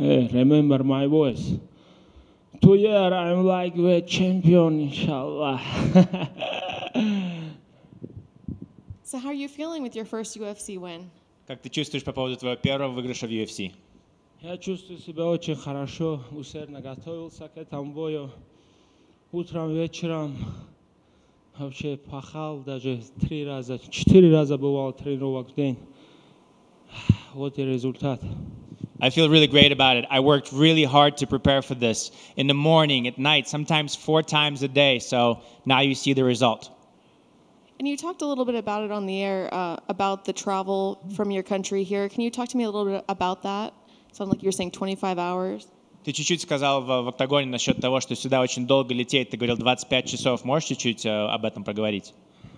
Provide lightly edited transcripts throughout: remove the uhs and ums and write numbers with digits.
Remember my voice. 2 years I'm like a champion, inshallah. So how are you feeling with your first UFC win? Как ты чувствуешь по поводу твоего первого выигрыша в UFC? Я чувствую себя очень хорошо, усердно готовился к этому бою. Утром, вечером вообще пахал, даже 3 раза, 4 раза бывал тренировок в день. Вот и результат. I feel really great about it. I worked really hard to prepare for this. In the morning, at night, sometimes 4 times a day. So now you see the result. And you talked a little bit about it on the air, about the travel from your country here. Can you talk to me a little bit about that? Sounds like you're saying 25 hours. Ты чуть-чуть сказал в октагоне насчет того, что сюда очень долго лететь. Ты говорил 25 часов. Можешь чуть-чуть об этом проговорить?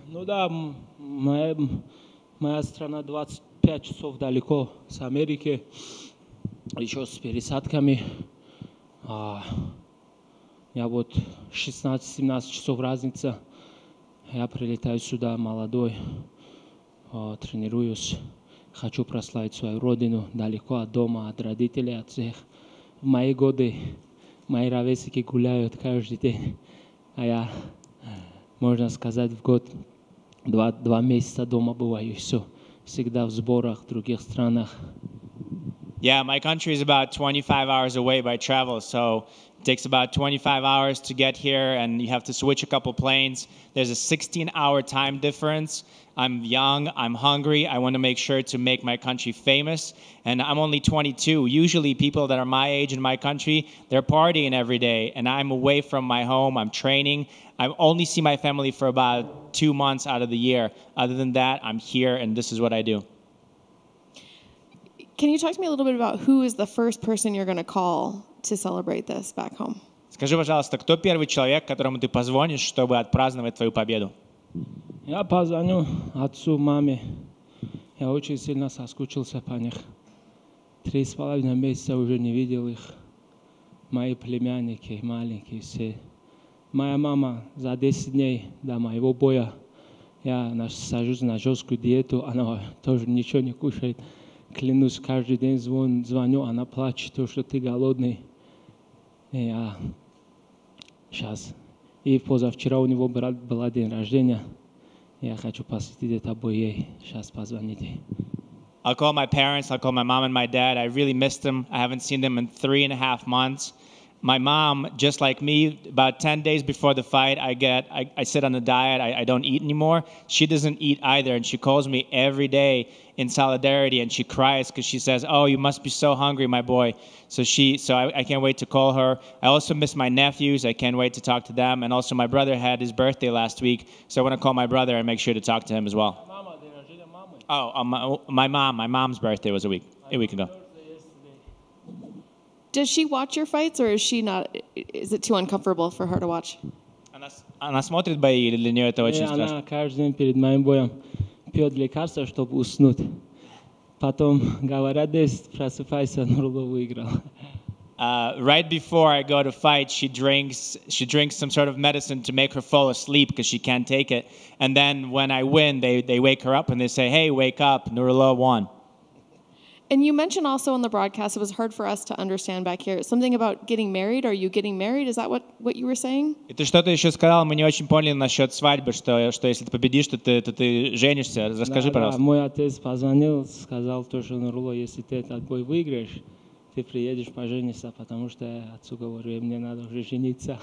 Ну да, моя страна 25 часов далеко с Америки. Еще с пересадками. Я вот 16-17 часов разница. Я прилетаю сюда молодой, тренируюсь. Хочу прославить свою родину далеко от дома, от родителей, от всех. В мои годы мои ровесники гуляют каждый день. А я, можно сказать, в год 2 месяца дома бываю и все. Всегда в сборах в других странах. Yeah, my country is about 25 hours away by travel, so it takes about 25 hours to get here, and you have to switch a couple planes. There's a 16-hour time difference. I'm young, I'm hungry, I want to make sure to make my country famous, and I'm only 22. Usually people that are my age in my country, they're partying every day, and I'm away from my home, I'm training. I only see my family for about 2 months out of the year. Other than that, I'm here, and this is what I do. Can you talk to me a little bit about who is the first person you're going to call to celebrate this back home? Скажи, пожалуйста, кто первый человек, которому ты позвонишь, чтобы отпраздновать твою победу? Я позвоню отцу, маме. Я очень сильно соскучился по них. 3,5 месяца уже не видел их. Мои племянники, маленькие все. Моя мама за 10 дней до моего боя, я сажусь на жесткую диету, она тоже ничего не кушает. Клянусь, каждый день звоню, она плачет, то, что ты голодный. И я сейчас. И позавчера у него был день рождения. Я хочу посвятить это бой ей. Сейчас позвоните. I'll call my parents, I'll call my mom and my dad. I really missed them. I haven't seen them in 3.5 months. My mom, just like me, about 10 days before the fight, I sit on a diet. I don't eat anymore. She doesn't eat either, and she calls me every day in solidarity, and she cries because she says, "Oh, you must be so hungry, my boy." So I can't wait to call her. I also miss my nephews. I can't wait to talk to them. And also my brother had his birthday last week, so I want to call my brother and make sure to talk to him as well. My mom's birthday was a week ago. Does she watch your fights, or is she not? Is it too uncomfortable for her to watch? Она смотрит бои, или для нее это очень страшно? Она каждый день перед моим боем пьет лекарства, чтобы уснуть. Потом говорят, Даст, просыпайся, Нурулло выиграл. Right before I go to fight, she drinks some sort of medicine to make her fall asleep because she can't take it. And then when I win, they wake her up and they say, "Hey, wake up, Nurullo won." And you mentioned also on the broadcast, it was hard for us to understand back here, something about getting married. Are you getting married? Is that what you were saying? И ты что-то еще сказал, мы не очень поняли насчет свадьбы, что если ты победишь, то ты женишься. Расскажи, пожалуйста. Мой отец позвонил, сказал, что Нурулло, если ты этот бой выиграешь, ты приедешь пожениться, потому что я отцу говорю, мне надо уже жениться.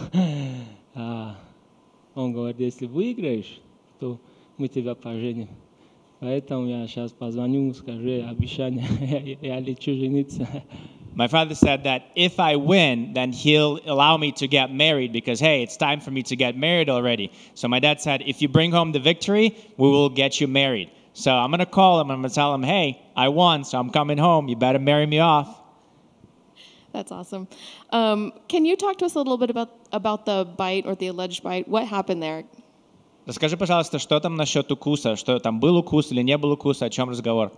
Он говорит, если выиграешь, то мы тебя поженим. Поэтому я сейчас позвоню, скажу обещание, я лечу жениться. My father said that if I win, then he'll allow me to get married because, hey, it's time for me to get married already. So my dad said, if you bring home the victory, we will get you married. So I'm going to call him, I'm going to tell him, hey, I won, so I'm coming home. You better marry me off. That's awesome. Can you talk to us a little bit about the bite or the alleged bite? What happened there? Расскажи, пожалуйста, что там насчет укуса? Что там был укус или не был укуса? О чем разговор?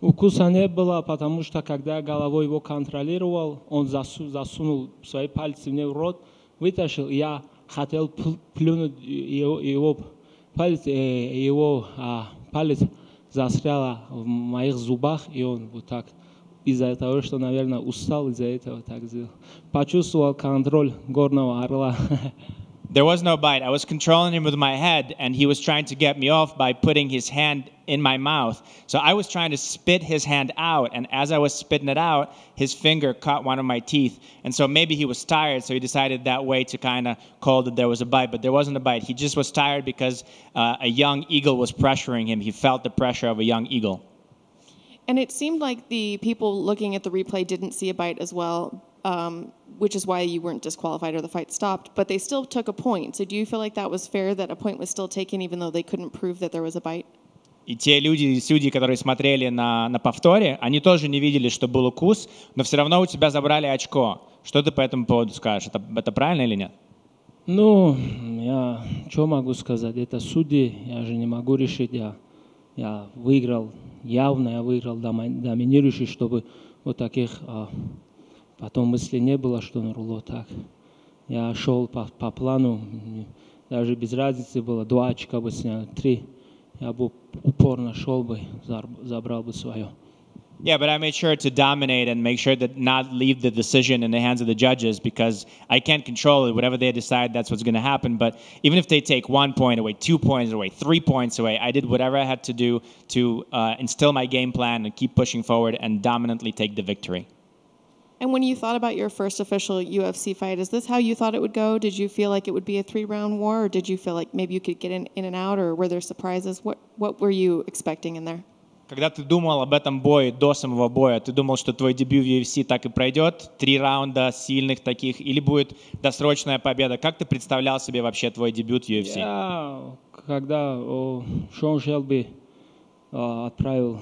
Укуса не было, потому что когда я головой его контролировал, он засунул свои пальцы мне в рот, вытащил, и я хотел плюнуть его палец застрял в моих зубах, и он вот так из-за того, что, наверное, устал из-за этого так сделал. Почувствовал контроль горного орла. There was no bite. I was controlling him with my head, and he was trying to get me off by putting his hand in my mouth. So I was trying to spit his hand out, and as I was spitting it out, his finger caught one of my teeth. And so maybe he was tired, so he decided that way to kind of call that there was a bite, but there wasn't a bite. He just was tired because a young eagle was pressuring him. He felt the pressure of a young eagle. And it seemed like the people looking at the replay didn't see a bite as well, which is why you weren't disqualified or the fight stopped, but they still took a point. So do you feel like that was fair, that a point was still taken even though they couldn't prove that there was a bite? И те люди, судьи, которые смотрели на повторе, они тоже не видели, что был укус, но все равно у тебя забрали очко. Что ты по этому поводу скажешь? Это правильно или нет? Ну, я что могу сказать? Это судьи, я же не могу решить. Я выиграл, явно я выиграл доминирующий, чтобы вот таких потом мыслей не было, что Нурулло так. Я шел по плану, даже без разницы было, 2 очка бы снял, 3. Я бы упорно шел бы, забрал бы свое. Yeah, but I made sure to dominate and make sure that not leave the decision in the hands of the judges because I can't control it. Whatever they decide, that's what's going to happen. But even if they take 1 point away, 2 points away, 3 points away, I did whatever I had to do to instill my game plan and keep pushing forward and dominantly take the victory. And when you thought about your first official UFC fight, is this how you thought it would go? Did you feel like it would be a 3-round war, or did you feel like maybe you could get in and out, or were there surprises? What were you expecting in there? Когда ты думал об этом бое, до самого боя, ты думал, что твой дебют в UFC так и пройдет? 3 раунда сильных таких, или будет досрочная победа? Как ты представлял себе вообще твой дебют в UFC? Когда Шон Шелби отправил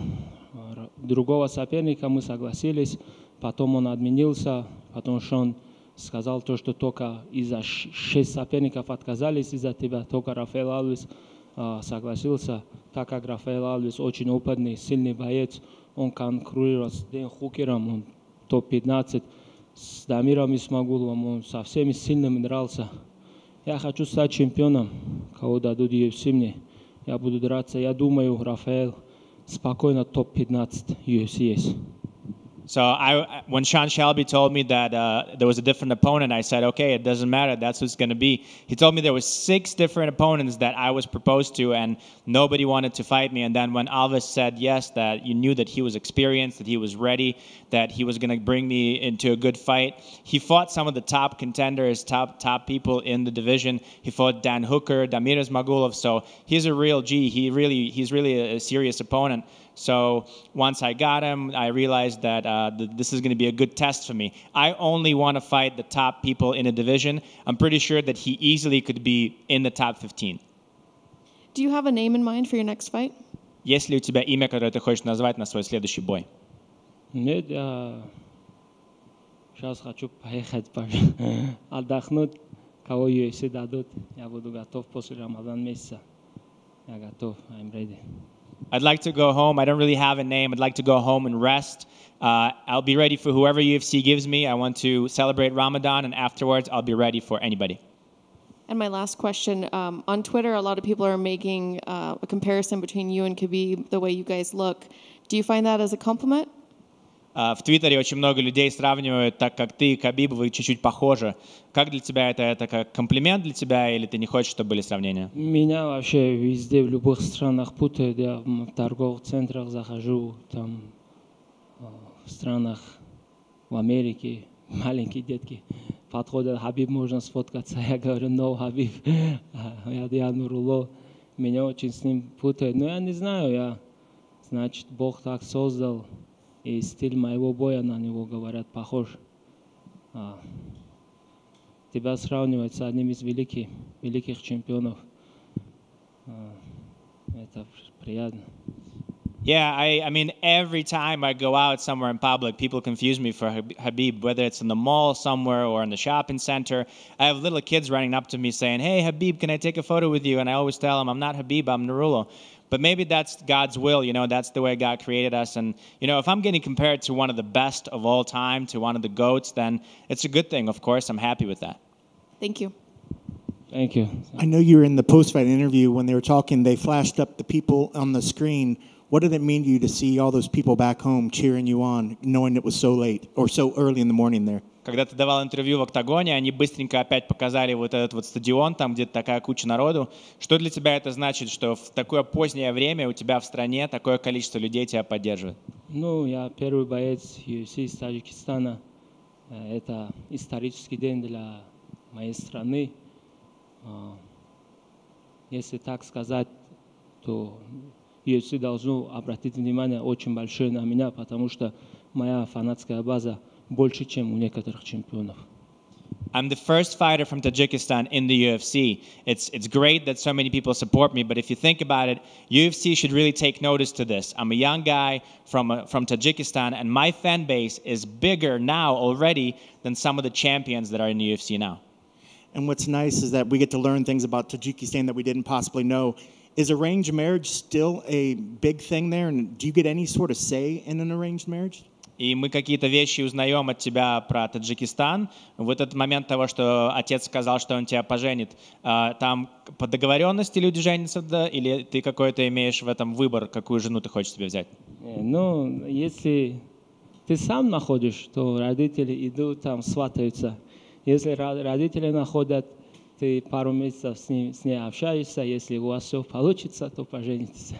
другого соперника, мы согласились. Потом он отменился, потом Шон сказал то, что только из-за 6 соперников отказались из-за тебя, только Рафаэль Алвес согласился, так как Рафаэль Алвес очень опытный, сильный боец, он конкурирует с Дэн Хукером, он топ-15, с Дамиром Исмагуловым, он со всеми сильными дрался. Я хочу стать чемпионом, кого дадут UFC мне, я буду драться, я думаю, Рафаэль спокойно топ-15 UFC есть. So when Sean Shelby told me that there was a different opponent, I said, okay, it doesn't matter. That's who it's going to be. He told me there was 6 different opponents that I was proposed to, and nobody wanted to fight me. And then when Alves said yes, that you knew that he was experienced, that he was ready, that he was going to bring me into a good fight. He fought some of the top contenders, top people in the division. He fought Dan Hooker, Damir Ismagulov. So he's a real G. He's really a serious opponent. So once I got him, I realized that this is going to be a good test for me. I only want to fight the top people in a division. I'm pretty sure that he easily could be in the top 15. Do you have a name in mind for your next fight? Есть ли у тебя имя, которое ты хочешь назвать на свой следующий бой? Нет, я сейчас хочу поехать отдохнуть, кого UFC дадут. Я буду готов после Рамадан месяца. Я готов, I'm ready. I'd like to go home. I don't really have a name. I'd like to go home and rest. I'll be ready for whoever UFC gives me. I want to celebrate Ramadan, and afterwards, I'll be ready for anybody. And my last question, on Twitter, a lot of people are making a comparison between you and Khabib, the way you guys look. Do you find that as a compliment? В Твиттере очень много людей сравнивают, так как ты и Кhabib, вы чуть-чуть похожи. Как для тебя это как комплимент для тебя, или ты не хочешь, чтобы были сравнения? Меня вообще везде, в любых странах путают. Я в торговых центрах захожу, там, в странах, в Америке, маленькие детки подходят, Хабиб, можно сфоткаться? Я говорю, no, Хабиб, я Нурулло. Меня очень с ним путают. Но я не знаю, значит, Бог так создал. И стиль моего боя на него, говорят, похож. Тебя сравнивать с одним из великих чемпионов. Это приятно. Yeah, I mean, every time I go out somewhere in public, people confuse me for Khabib, whether it's in the mall somewhere or in the shopping center. I have little kids running up to me saying, hey, Khabib, can I take a photo with you? And I always tell them, I'm not Khabib, I'm Nurullo. But maybe that's God's will, that's the way God created us. And, if I'm getting compared to one of the best of all time, to one of the GOATs, then it's a good thing, of course. I'm happy with that. Thank you. Thank you. I know you were in the post-fight interview when they were talking, they flashed up the people on the screen. What did it mean to you to see all those people back home cheering you on, knowing it was so late or so early in the morning there? Когда ты давал интервью в «Октагоне», они быстренько опять показали вот этот вот стадион, там где-то такая куча народу. Что для тебя это значит, что в такое позднее время у тебя в стране такое количество людей тебя поддерживает? Ну, я первый боец UFC из Таджикистана. Это исторический день для моей страны. Если так сказать, то UFC должно обратить внимание очень большое на меня, потому что моя фанатская база больше, чем у некоторых чемпионов. I'm the first fighter from Tajikistan in the UFC. It's great that so many people support me, but if you think about it, UFC should really take notice to this. I'm a young guy from Tajikistan, and my fan base is bigger now already than some of the champions that are in the UFC now. And what's nice is that we get to learn things about Tajikistan that we didn't possibly know. Is arranged marriage still a big thing there? And do you get any sort of say in an arranged marriage? И мы какие-то вещи узнаем от тебя про Таджикистан. В этот момент того, что отец сказал, что он тебя поженит, там по договоренности люди женятся, да? Или ты какой-то имеешь в этом выбор, какую жену ты хочешь себе взять? Ну, если ты сам находишь, то родители идут там, сватаются. Если родители находят, ты пару месяцев с ней общаешься, если у вас все получится, то поженитесь.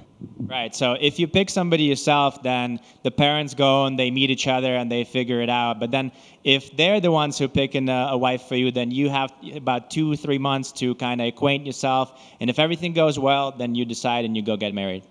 Right. So if you pick somebody yourself, then the parents go and they meet each other and they figure it out. But then if they're the ones who pick a wife for you, then you have about 2-3 months to kind of acquaint yourself. And if everything goes well, then you decide and you go get married.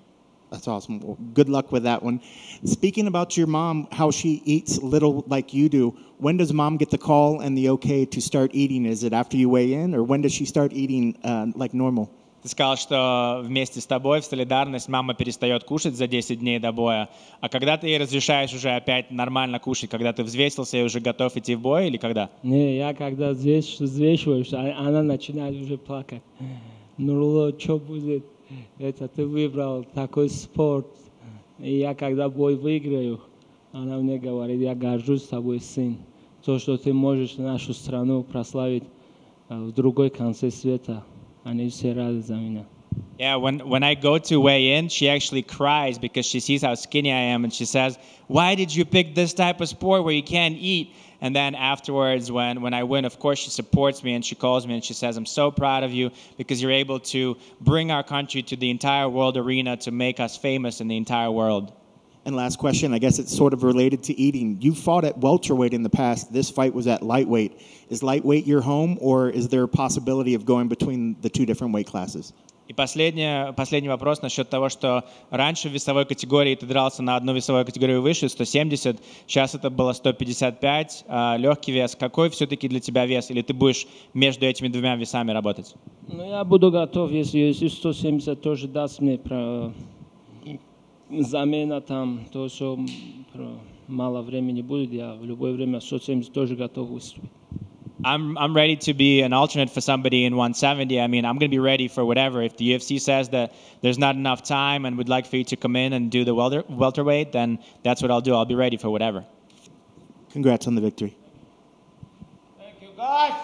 That's awesome. Well, good luck with that one. Speaking about your mom, how she eats little like you do, when does mom get the call and the okay to start eating? Is it after you weigh in, or when does she start eating like normal? Ты сказал, что вместе с тобой в солидарность мама перестает кушать за 10 дней до боя. А когда ты ей разрешаешь уже опять нормально кушать, когда ты взвесился и уже готов идти в бой, или когда? Не, я когда взвешиваюсь, она начинает уже плакать. Нурулло, что будет? Это ты выбрал такой спорт. И я когда бой выиграю, она мне говорит, я горжусь тобой, сын. То, что ты можешь нашу страну прославить в другой конце света. Они все рады за меня. Yeah, when I go to weigh in, she actually cries because she sees how skinny I am, and she says, "Why did you pick this type of sport where you can't eat?" And then afterwards, when I win, of course, she supports me and she calls me and she says, "I'm so proud of you because you're able to bring our country to the entire world arena to make us famous in the entire world." And last question, I guess it's sort of related to eating. You fought at welterweight in the past. This fight was at lightweight. Is lightweight your home, or is there a possibility of going between the two different weight classes? И последний вопрос насчет того, что раньше в весовой категории ты дрался на одну весовую категорию выше, 170, сейчас это было 155, легкий вес. Какой все-таки для тебя вес? Или ты будешь между этими двумя весами работать? Ну, я буду готов, если 170 тоже даст мне замена там, то, что мало времени будет, я в любое время 170 тоже готов выступить. I'm ready to be an alternate for somebody in 170. I mean, I'm going to be ready for whatever. If the UFC says that there's not enough time and would like for you to come in and do the welterweight, then that's what I'll do. I'll be ready for whatever. Congrats on the victory. Thank you, guys.